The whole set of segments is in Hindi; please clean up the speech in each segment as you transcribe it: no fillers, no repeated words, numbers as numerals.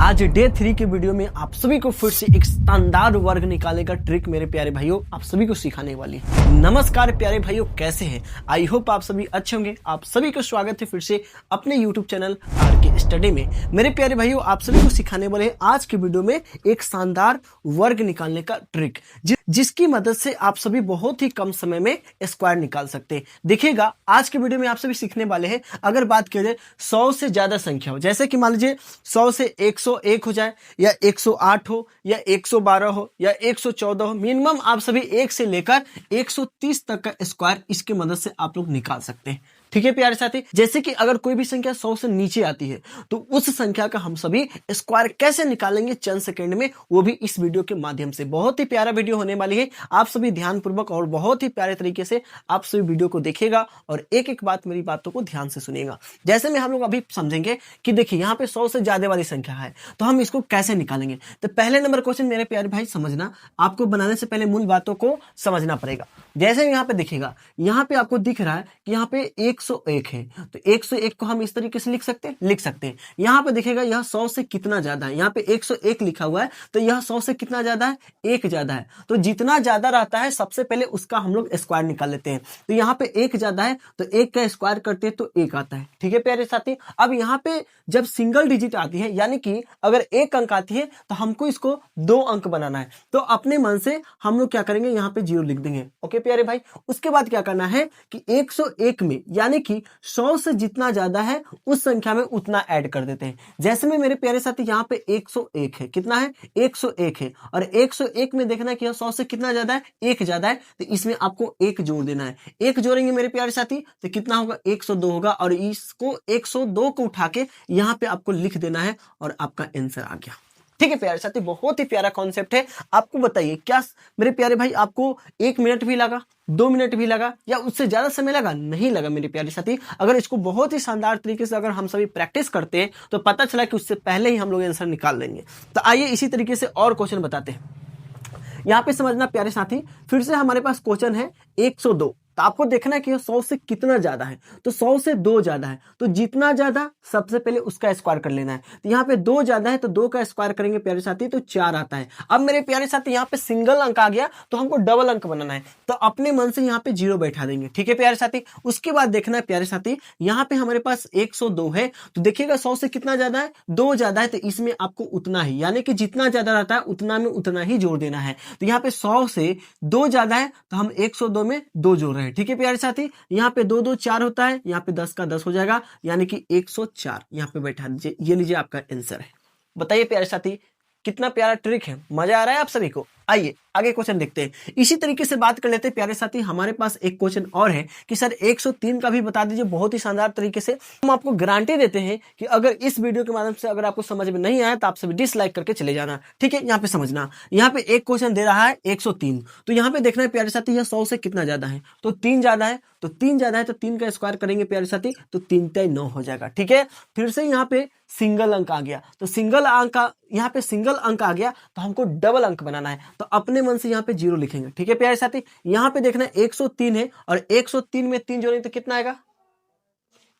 आज डे 3 के वीडियो में आप सभी को फिर से एक शानदार वर्ग निकालने का ट्रिक मेरे प्यारे भाइयों आप सभी को सिखाने वाली है। नमस्कार प्यारे भाइयों, कैसे हैं? आई होप आप सभी अच्छे होंगे। आप सभी को स्वागत है फिर से अपने यूट्यूब चैनल आर के स्टडी में। मेरे प्यारे भाइयों, आप सभी को सिखाने वाले हैं आज के वीडियो में एक शानदार वर्ग निकालने का ट्रिक, जिसकी मदद से आप सभी बहुत ही कम समय में स्क्वायर निकाल सकते हैं। देखिएगा, आज के वीडियो में आप सभी सीखने वाले हैं, अगर बात की जाए 100 से ज्यादा संख्या हो, जैसे कि मान लीजिए 100 से 101 हो जाए, या 108 हो, या 112 हो, या 114 हो, मिनिमम आप सभी 1 से लेकर 130 तक का स्क्वायर इसकी मदद से आप लोग निकाल सकते हैं। ठीक है प्यारे साथी, जैसे कि अगर कोई भी संख्या 100 से नीचे आती है तो उस संख्या का हम सभी स्क्वायर कैसे निकालेंगे चंद सेकंड में, वो भी इस वीडियो के माध्यम से। बहुत ही प्यारा वीडियो होने वाली है, आप सभी ध्यानपूर्वक और बहुत ही प्यारे तरीके से आप सभी वीडियो को देखिएगा और एक एक बात मेरी बातों को ध्यान से सुनिएगा। जैसे में हम लोग अभी समझेंगे कि देखिए यहाँ पे 100 से ज्यादा वाली संख्या है तो हम इसको कैसे निकालेंगे। तो पहले नंबर क्वेश्चन मेरे प्यारे भाई समझना, आपको बनाने से पहले मूल बातों को समझना पड़ेगा। जैसे यहाँ पे देखिएगा, यहाँ पे आपको दिख रहा है कि यहाँ पे 101 है, तो 101 को हम इस तरीके से लिख सकते हैं। यहाँ पे देखिएगा यह 100 से कितना ज्यादा है, यहाँ पे 101 लिखा हुआ है तो यह 100 से कितना ज्यादा है, 1 ज्यादा है। तो जितना ज्यादा रहता है सबसे पहले उसका हम लोग स्क्वायर निकाल लेते हैं। तो यहाँ पे 1 ज्यादा है तो 1 का स्क्वायर करते हैं तो 1 आता है। ठीक है प्यारे साथी, अब यहाँ पे जब सिंगल डिजिट आती है, यानी कि अगर 1 अंक आती है तो हमको इसको 2 अंक बनाना है, तो अपने मन से हम लोग क्या करेंगे, यहाँ पे 0 लिख देंगे। ओके प्यारे भाई, उसके बाद क्या करना है कि 101 में यानी कि 100 से जितना ज्यादा है उस संख्या में उतना ऐड कर देते हैं। जैसे में मेरे प्यारे साथी यहाँ पे 101 है, कितना है, 101 है, और 101 में देखना है कि 100 से कितना ज्यादा है, 1 ज्यादा है, तो इसमें आपको 1 जोड़ देना है। 1 जोड़ेंगे मेरे प्यारे साथी तो कितना होगा, 102 होगा, और इसको 102 को उठा के यहाँ पे आपको लिख देना है और आपका आंसर आ गया। ठीक है प्यारे साथी, बहुत ही प्यारा कॉन्सेप्ट है। आपको बताइए क्या मेरे प्यारे भाई आपको 1 मिनट भी लगा, 2 मिनट भी लगा, या उससे ज्यादा समय लगा? नहीं लगा मेरे प्यारे साथी। अगर इसको बहुत ही शानदार तरीके से अगर हम सभी प्रैक्टिस करते हैं तो पता चला कि उससे पहले ही हम लोग आंसर निकाल लेंगे। तो आइए इसी तरीके से और क्वेश्चन बताते हैं। यहाँ पे समझना प्यारे साथी, फिर से हमारे पास क्वेश्चन है 102। तो आपको देखना है कि 100 से कितना ज्यादा है, तो 100 से 2 ज्यादा है, तो जितना ज्यादा सबसे पहले उसका स्क्वायर कर लेना है। तो यहाँ पे 2 ज्यादा है तो 2 का स्क्वायर करेंगे प्यारे साथी तो 4 आता है। अब मेरे प्यारे साथी यहाँ पे सिंगल अंक आ गया तो हमको डबल अंक बनाना है, तो अपने मन से यहाँ पे 0 बैठा देंगे। ठीक है प्यारे साथी, उसके बाद देखना है प्यारे साथी, यहाँ पे हमारे पास 102 है, तो देखिएगा 100 से कितना ज्यादा है, 2 ज्यादा है, तो इसमें आपको उतना ही, यानी कि जितना ज्यादा रहता है उतना में उतना ही जोड़ देना है। तो यहाँ पे 100 से 2 ज्यादा है तो हम 102 में 2 जोड़ रहे हैं। ठीक है प्यारे साथी, यहाँ पे 2 2 4 होता है, यहाँ पे 10 का 10 हो जाएगा, यानी कि 104 यहाँ पे बैठा दीजिए। ये लीजिए आपका आंसर है। बताइए प्यारे साथी, कितना प्यारा ट्रिक है, मजा आ रहा है आप सभी को? आइए आगे क्वेश्चन देखते हैं। इसी तरीके से बात कर लेते हैं प्यारे साथी। हमारे पास एक क्वेश्चन और है कि सर 103 का भी बता दीजिए बहुत ही शानदार तरीके से। हम आपको गारंटी देते हैं कि अगर इस वीडियो के माध्यम से अगर आपको समझ में नहीं आया तो आप सभी डिसलाइक करके चले जाना। ठीक है, यहाँ पे समझना, यहाँ पे एक क्वेश्चन दे रहा है 103, तो यहाँ पे देखना है प्यारे साथी यह 100 से कितना ज्यादा है, तो 3 ज्यादा है, तो 3 ज्यादा है तो 3 का स्क्वायर करेंगे प्यारे साथी तो 3 × 9 हो जाएगा। ठीक है, फिर से यहाँ पे सिंगल अंक आ गया, तो सिंगल अंक यहाँ पे सिंगल अंक आ गया तो हमको डबल अंक बनाना है, तो अपने मन से यहाँ पे 0 लिखेंगे। ठीक है प्यारे साथी, यहाँ पे देखना 103 है और 103 में 3 जोड़ेंगे तो कितना आएगा,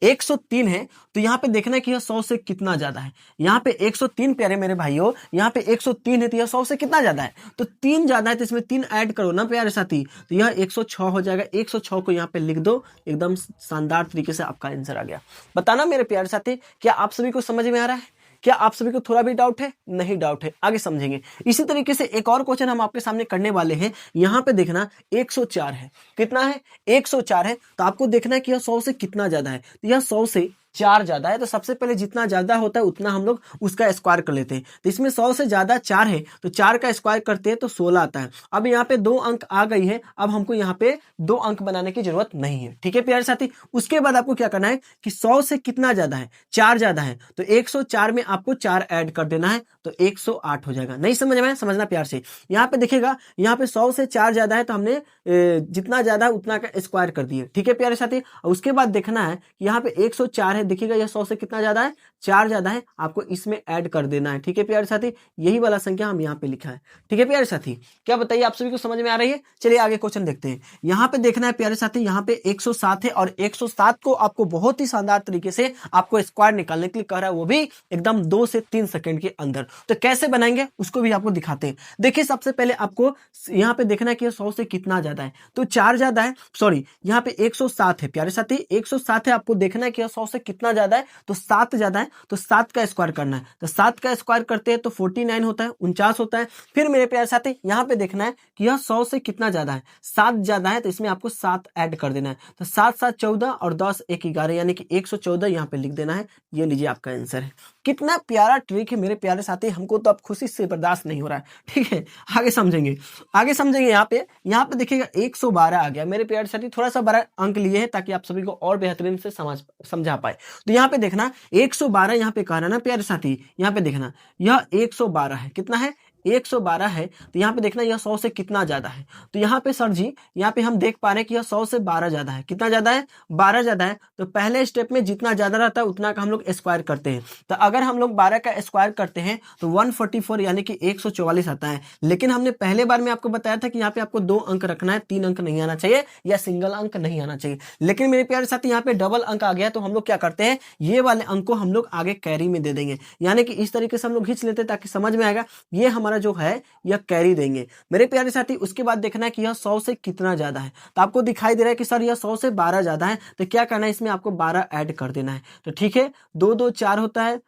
103 है, तो यहाँ पे देखना है कि यह 100 से कितना ज्यादा है। यहाँ पे 103 प्यारे मेरे भाइयों, यहाँ पे 103 है तो यह 100 से कितना ज्यादा है, तो 3 ज्यादा है, तो इसमें 3 ऐड करो ना प्यारे साथी, तो यह 106 हो जाएगा। 106 को यहाँ पे लिख दो, एकदम शानदार तरीके से आपका आंसर आ गया। बताना मेरे प्यारे साथी, क्या आप सभी को समझ में आ रहा है? क्या आप सभी को थोड़ा भी डाउट है? नहीं डाउट है, आगे समझेंगे। इसी तरीके से एक और क्वेश्चन हम आपके सामने करने वाले हैं। यहाँ पे देखना 104 है, कितना है, 104 है, तो आपको देखना है कि यह 100 से कितना ज्यादा है, तो यह 100 से 4 ज्यादा है, तो सबसे पहले जितना ज्यादा होता है उतना हम लोग उसका स्क्वायर कर लेते हैं। तो इसमें 100 से ज्यादा 4 है, तो 4 का स्क्वायर करते हैं तो 16 आता है। अब यहाँ पे 2 अंक आ गई है, अब हमको यहाँ पे 2 अंक बनाने की जरूरत नहीं है। ठीक है प्यारे साथी, उसके बाद आपको क्या करना है कि 100 से कितना ज्यादा है, 4 ज्यादा है, तो 104 में आपको 4 ऐड कर देना है तो 108 हो जाएगा। नहीं समझ में? समझना प्यार से। यहाँ पे देखिएगा, यहाँ पे 100 से 4 ज्यादा है तो हमने जितना ज्यादा है उतना का स्क्वायर कर दिए। ठीक है प्यारे साथी, और उसके बाद देखना है कि यहाँ पे 104 है है, देखिएगा यह 100 से कितना ज्यादा है, 4 ज्यादा है, आपको इसमें ऐड कर देना है। ठीक है प्यारे साथी, यही वाला संख्या हम यहाँ पे लिखा है। ठीक है प्यारे साथी, क्या बताइए आप सभी को समझ में आ रही है? चलिए आगे क्वेश्चन देखते हैं। यहाँ पे देखना है प्यारे साथी, यहाँ पे 107 है और 107 को आपको बहुत ही शानदार तरीके से आपको स्क्वायर निकालने के लिए कह रहा है, वो भी एकदम 2 से 3 सेकंड के अंदर। तो कैसे बनाएंगे उसको भी आपको दिखाते हैं। देखिए सबसे पहले आपको यहाँ पे देखना है कि 100 से कितना ज्यादा है, तो 4 ज्यादा है, सॉरी यहाँ पे 107 है प्यारे साथी, 107 है, आपको देखना है कि 100 से कितना ज्यादा है, तो 7 ज्यादा है, तो 7 का स्क्वायर करना है। तो 7 का स्क्वायर करते हैं तो 49 होता है, 49 होता है। फिर मेरे प्यारे साथी यहाँ पे देखना है कि यह 100 से कितना ज्यादा है, 7 ज्यादा है, तो इसमें आपको 7 ऐड कर देना है। तो 7 7 14 और 10 1 11 यानी कि 114 यहाँ पे लिख देना है। ये लीजिए आपका आंसर है। कितना प्यारा ट्रिक है मेरे प्यारे साथी, हमको तो अब खुशी से बर्दाश्त नहीं हो रहा है। ठीक है, आगे समझेंगे, आगे समझेंगे। यहाँ पे देखिएगा 112 आ गया मेरे प्यारे साथी, थोड़ा सा बड़ा अंक लिए है ताकि आप सभी को और बेहतरीन से समझा पाए। तो यहाँ पे देखना 112 यहाँ पे कह रहा ना प्यारे साथी, यहाँ पे देखना यह 112 है, कितना है, 112 है। तो यहाँ पे देखना यह 100 से कितना ज्यादा है, तो यहाँ पे सर जी यहाँ पे हम देख पा रहे हैं कि यह 100 से 12 ज्यादा है। कितना ज्यादा है, 12 ज्यादा है। तो पहले स्टेप में जितना ज्यादा रहता है उतना का हम लोग स्क्वायर करते हैं। तो अगर हम लोग 12 का स्क्वायर करते हैं तो 144 यानी कि 144 आता है। लेकिन हमने पहले बार में आपको बताया था कि यहाँ पे आपको 2 अंक रखना है, 3 अंक नहीं आना चाहिए या सिंगल अंक नहीं आना चाहिए। लेकिन मेरे प्यारे साथी यहाँ पे डबल अंक आ गया, तो हम लोग क्या करते हैं, ये वाले अंक को हम लोग आगे कैरी में दे देंगे, यानी कि इस तरीके से हम लोग खींच लेते हैं ताकि समझ में आएगा ये हमारा जो है यह कैरी देंगे मेरे प्यारे साथी। उसके बाद देखना है कि यह 100 से कितना ज्यादा है, तो आपको दिखाई दे रहा है कि सर यह 100 से 12 ज्यादा है, तो क्या करना है, इसमें आपको 12 ऐड कर देना है। तो ठीक है, 2 2 4 होता है,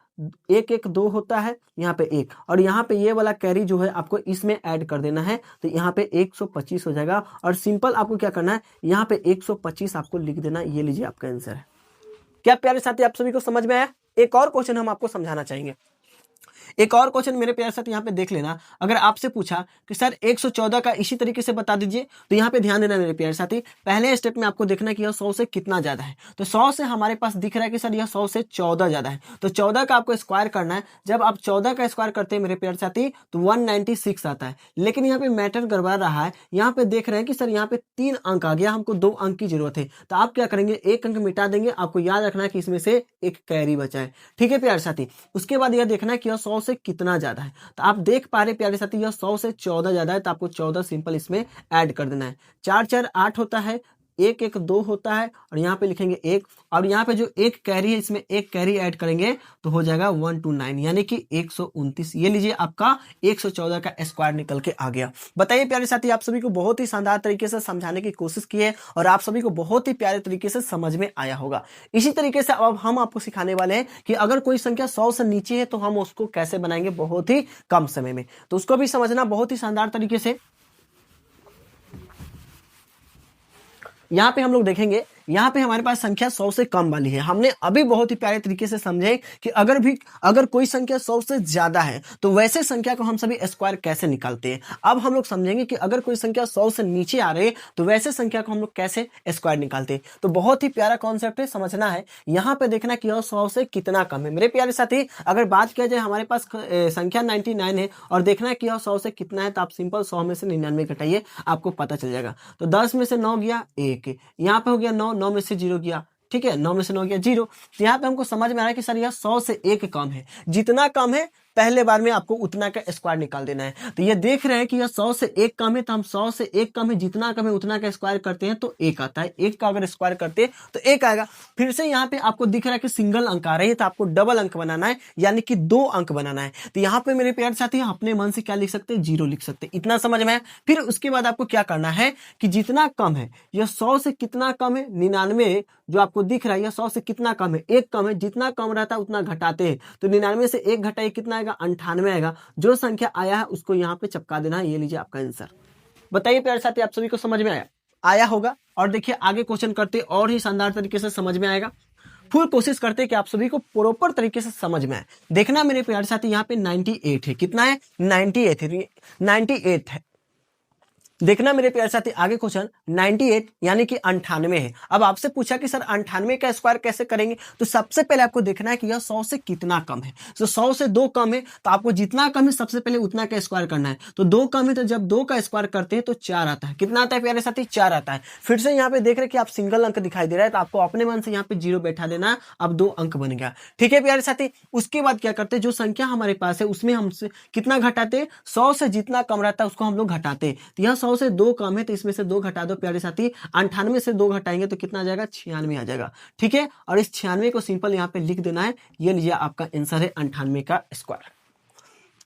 1 1 2 होता है, यहाँ पे 1, और यहाँ पे ये वाला कैरी जो है आपको इसमें ऐड कर देना है। तो यहाँ पे 125 हो जाएगा, और सिंपल आपको क्या करना है, यहाँ पे 125 आपको लिख देना। ये लीजिए आपका आंसर है। क्या प्यारे साथी आप सभी को समझ में आया? एक और क्वेश्चन हम आपको समझाना चाहेंगे। एक और क्वेश्चन मेरे प्यारे साथ यहाँ पे देख लेना। अगर आपसे पूछा कि सर 114 का इसी तरीके से बता दीजिए, तो यहाँ पे ध्यान देना मेरे प्यारे साथी। पहले स्टेप में आपको देखना है कि यह 100 से कितना ज्यादा है। तो 100 से हमारे पास दिख रहा है कि सर यह 100 से 14 ज्यादा है, तो 14 का आपको स्क्वायर करना है। जब आप 14 का स्क्वायर करते हैं मेरे प्यारे साथी तो 196 आता है। लेकिन यहाँ पे मैटर गड़बड़ा रहा है, यहाँ पे देख रहे हैं कि सर यहाँ पे 3 अंक आ गया, हमको 2 अंक की जरूरत है। तो आप क्या करेंगे, 1 अंक मिटा देंगे। आपको याद रखना है कि इसमें से एक कैरी बचा है। ठीक है प्यारे साथी, उसके बाद यह देखना है कि यह 100 से कितना ज्यादा है। तो आप देख पा रहे प्यारे साथी यह 100 से 14 ज्यादा है, तो आपको 14 सिंपल इसमें ऐड कर देना है। 4 4 8 होता है, 1 1 2 होता है, और यहाँ पे लिखेंगे 1, और यहाँ पे जो एक कैरी है इसमें एक कैरी ऐड करेंगे तो हो जाएगा 129 यानी कि 129। ये लीजिए आपका 114 का स्क्वायर निकल के आ गया। बताइए प्यारे साथी, आप सभी को बहुत ही शानदार तरीके से समझाने की कोशिश की है और आप सभी को बहुत ही प्यारे तरीके से समझ में आया होगा। इसी तरीके से अब हम आपको सिखाने वाले हैं कि अगर कोई संख्या 100 से नीचे है तो हम उसको कैसे बनाएंगे बहुत ही कम समय में, तो उसको भी समझना बहुत ही शानदार तरीके से। यहाँ पे हम लोग देखेंगे, यहाँ पे हमारे पास संख्या 100 से कम वाली है। हमने अभी बहुत ही प्यारे तरीके से समझे कि अगर कोई संख्या 100 से ज्यादा है तो वैसे संख्या को हम सभी स्क्वायर कैसे निकालते हैं। अब हम लोग समझेंगे कि अगर कोई संख्या 100 से नीचे आ रही है तो वैसे संख्या को हम लोग कैसे स्क्वायर निकालते हैं। तो बहुत ही प्यारा कॉन्सेप्ट है, समझना है। यहाँ पे देखना कि यह 100 से कितना कम है। मेरे प्यारे साथी, अगर बात किया जाए हमारे पास संख्या 99 है और देखना है कि यह 100 से कितना है, तो आप सिंपल 100 में से 99 घटाइए, आपको पता चल जाएगा। तो 10 में से 9 गया 1, यहाँ पे हो गया 9, 9 में से 0 गया, ठीक है, 9 में से 9 गया 0। तो यहाँ पे हमको समझ में आ रहा है कि सर यह 100 से 1 कम है। जितना कम है पहले बार में आपको उतना का स्क्वायर निकाल देना है। तो ये देख रहे हैं कि यह 100 से 1 कम है, तो हम 100 से 1 कम है, जितना कम है उतना का स्क्वायर करते हैं तो 1 आता है। 1 का अगर स्क्वायर करते हैं तो 1 आएगा। फिर से यहाँ पे आपको दिख रहा है कि सिंगल अंक आ रही है, तो आपको डबल अंक बनाना है, यानी कि 2 अंक बनाना है। तो यहाँ पे मेरे प्यारे साथी अपने मन से क्या लिख सकते हैं, 0 लिख सकते हैं। इतना समझ में आया। फिर उसके बाद आपको क्या करना है कि जितना कम है, यह 100 से कितना कम है, 99 जो आपको दिख रहा है, यह 100 से कितना कम है, 1 कम है। जितना कम रहता है उतना घटाते हैं, तो 99 से 1 घटाइए, कितना आएगा, 98 आएगा। जो संख्या आया है उसको यहाँ पे चिपका देना है। ये लीजिए आपका आंसर। बताइए प्यारे साथी, आप सभी को समझ में आया होगा। और देखिए आगे क्वेश्चन करते और ही शानदार तरीके से समझ में आएगा। फुल कोशिश करते हैं कि आप सभी को प्रॉपर तरीके से समझ में आए। देखना मेरे प्यारे साथी, यहाँ पे 98 है। कितना है, 98 है, 98 है। देखना मेरे प्यारे साथी आगे क्वेश्चन 98 यानी कि 98 है। अब आपसे पूछा कि सर 98 का स्क्वायर कैसे करेंगे, तो सबसे पहले आपको देखना है कि यह 100 से कितना कम है। तो 100 से 2 कम है, तो आपको जितना कम है सबसे पहले उतना का स्क्वायर करना है। तो 2 कम है, तो जब 2 का स्क्वायर करते हैं तो 4 आता है। कितना आता है प्यारे साथी? 4 आता है। फिर से यहाँ पे देख रहे कि आप सिंगल अंक दिखाई दे रहा है, तो आपको अपने मन से यहाँ पे 0 बैठा देना है। अब 2 अंक बन गया। ठीक है प्यारे साथी, उसके बाद क्या करते हैं, जो संख्या हमारे पास है उसमें हमसे कितना घटाते हैं, 100 से जितना कम रहता है उसको हम लोग घटाते हैं। तो यह 100 से 2 कम है, तो इसमें से 2 घटा दो प्यारे साथी। 98 से 2 घटाएंगे तो कितना आ जाएगा? 96 आ जाएगा। ठीक है, और इस 96 को सिंपल यहाँ पे लिख देना है। ये लीजिए आपका आंसर है 98 का स्क्वायर।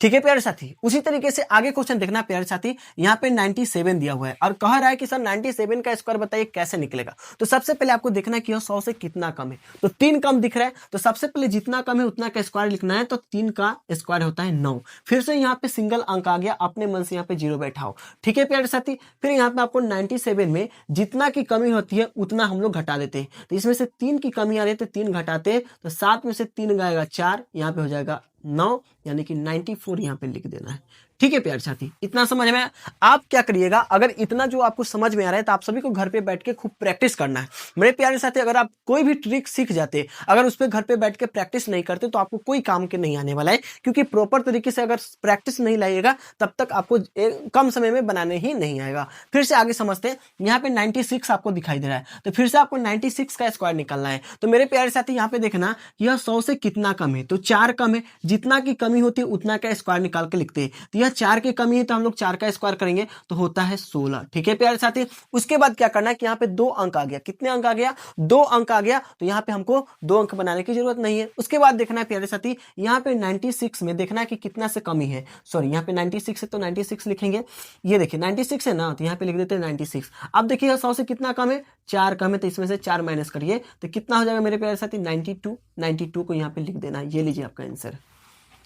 ठीक है प्यारे साथी, उसी तरीके से आगे क्वेश्चन देखना प्यारे साथी। यहाँ पे 97 दिया हुआ है और कह रहा है कि सर 97 का स्क्वायर बताइए कैसे निकलेगा। तो सबसे पहले आपको देखना है कि यह 100 से कितना कम है। तो 3 कम दिख रहा है, तो सबसे पहले जितना कम है उतना का स्क्वायर लिखना है। तो 3 का स्क्वायर होता है 9। फिर से यहाँ पे सिंगल अंक आ गया, अपने मन से यहाँ पे 0 बैठाओ। ठीक है प्यारे साथी, फिर यहाँ पे आपको 97 में जितना की कमी होती है उतना हम लोग घटा देते हैं। तो इसमें से 3 की कमी आ रही है, तो 3 घटाते हैं। तो 7 में से 3 जाएगा 4, यहाँ पे हो जाएगा 9, यानी कि 94 यहाँ पे लिख देना है। ठीक है प्यारे साथी, इतना समझ में आया? आप क्या करिएगा, अगर इतना जो आपको समझ में आ रहा है तो आप सभी को घर पे बैठ के खूब प्रैक्टिस करना है। मेरे प्यारे साथी, अगर आप कोई भी ट्रिक सीख जाते, अगर उस पर घर पे बैठ के प्रैक्टिस नहीं करते तो आपको कोई काम के नहीं आने वाला है। क्योंकि प्रॉपर तरीके से अगर प्रैक्टिस नहीं लाइएगा तब तक आपको कम समय में बनाने ही नहीं आएगा। फिर से आगे समझते हैं। यहाँ पे 96 आपको दिखाई दे रहा है, तो फिर से आपको 96 का स्क्वायर निकालना है। तो मेरे प्यारे साथी यहाँ पे देखना, यह 100 से कितना कम है, तो 4 कम है। जितना की कमी होती है उतना का स्क्वायर निकाल के लिखते हैं। तो यह 4 की कमी है, तो हम लोग 4 का स्क्वायर करेंगे तो होता है 16। ठीक है प्यारे साथी, उसके बाद क्या करना है कि यहाँ पे 2 अंक आ गया। कितने अंक आ गया? 2 अंक आ गया। तो यहाँ पे हमको 2 अंक बनाने की जरूरत नहीं है। उसके बाद देखना है प्यारे साथी, यहाँ पे 96 में देखना है कि कितना से कमी है। सॉरी, यहाँ पे 96 है तो 96 लिखेंगे। ये देखिए 96 है ना, तो यहाँ पे लिख देते हैं 96। अब देखिए 100 से कितना कम है? 4 कम है, तो इसमें से 4 माइनस करिए तो कितना हो जाएगा मेरे प्यारे साथी? 92। 92 को यहाँ पे लिख देना। ये लीजिए आपका आंसर।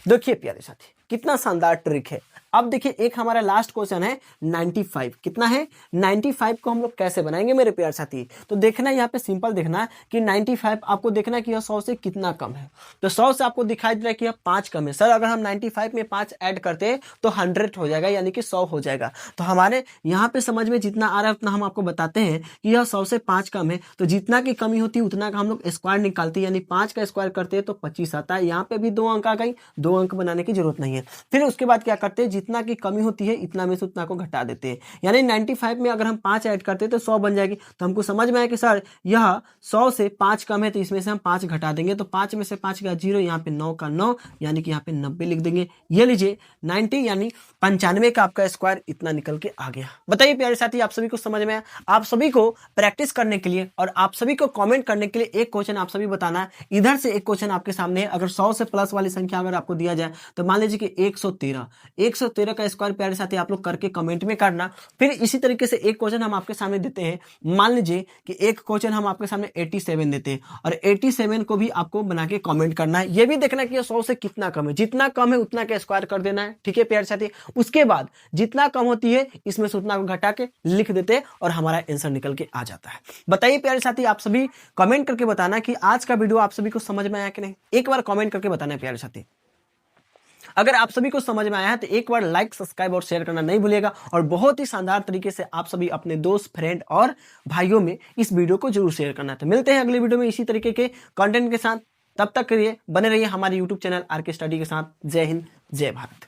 देखिए प्यारे साथी, कितना शानदार ट्रिक है। अब देखिए एक हमारा लास्ट क्वेश्चन है 95। कितना है? 95 को हम लोग कैसे बनाएंगे मेरे प्यारे साथी? तो देखना यहाँ पे सिंपल देखना कि 95 आपको देखना कि यह 100 से कितना कम है। तो 100 से आपको दिखाई दे रहा है कि यह 5 कम है। सर अगर हम 95 में 5 ऐड करते हैं तो 100 हो जाएगा, यानी कि 100 हो जाएगा। तो हमारे यहाँ पे समझ में जितना आ रहा है उतना हम आपको बताते हैं कि यह 100 से 5 कम है। तो जितना की कमी होती है उतना का हम लोग स्क्वायर निकालते हैं, यानी 5 का स्क्वायर करते हैं तो 25 आता है। यहाँ पे भी 2 अंक आ गई, 2 अंक बनाने की जरूरत नहीं है। फिर उसके बाद क्या करते हैं, जितना की कमी होती है इतना में से उतना को घटा देते हैं। यानी 95 में अगर हम 5 ऐड करते हैं तो 100 बन जाएगी। तो हमको समझ में आया कि सर यह 100 से 5 कम है, तो इसमें से हम 5 घटा देंगे। तो 5 में से 5 का 0, यहाँ पे 9 का 9, यानी कि यहाँ पे 90 लिख देंगे। ये लीजिए 90 यानी 95 का आपका स्क्वायर इतना निकल के आ गया। बताइए प्यारे साथी, आप सभी को समझ में आया? आप सभी को प्रैक्टिस करने के लिए और आप सभी को कमेंट करने के लिए एक क्वेश्चन आप सभी बताना है। इधर से एक क्वेश्चन आपके सामने है। अगर 100 से प्लस वाली संख्या अगर आपको दिया जाए तो मान लीजिए कि 113 का स्क्वायर प्यारे साथी आप लोग करके कमेंट में करना। फिर इसी तरीके से एक क्वेश्चन हम आपके सामने देते हैं। मान लीजिए कि एक क्वेश्चन हम आपके सामने 87 देते हैं और 87 को भी आपको बना के कमेंट करना है। ये भी देखना कि 100 से कितना कम है। जितना कम है उतना का स्क्वायर कर देना है। ठीक है प्यारे साथी, उसके बाद जितना कम होती है इसमें से उतना को घटा के लिख देते हैं और हमारा आंसर निकल के आ जाता है। बताइए प्यारे साथी, आप सभी कमेंट करके बताना कि आज का वीडियो आप सभी को समझ में आया कि नहीं। एक बार कमेंट करके बताना है प्यारे साथी। अगर आप सभी को समझ में आया है तो एक बार लाइक, सब्सक्राइब और शेयर करना नहीं भूलिएगा। और बहुत ही शानदार तरीके से आप सभी अपने दोस्त, फ्रेंड और भाइयों में इस वीडियो को जरूर शेयर करना। तो मिलते हैं अगले वीडियो में इसी तरीके के कंटेंट के साथ। तब तक के लिए बने रहिए हमारे यूट्यूब चैनल आरके स्टडी के साथ। जय हिंद, जय भारत।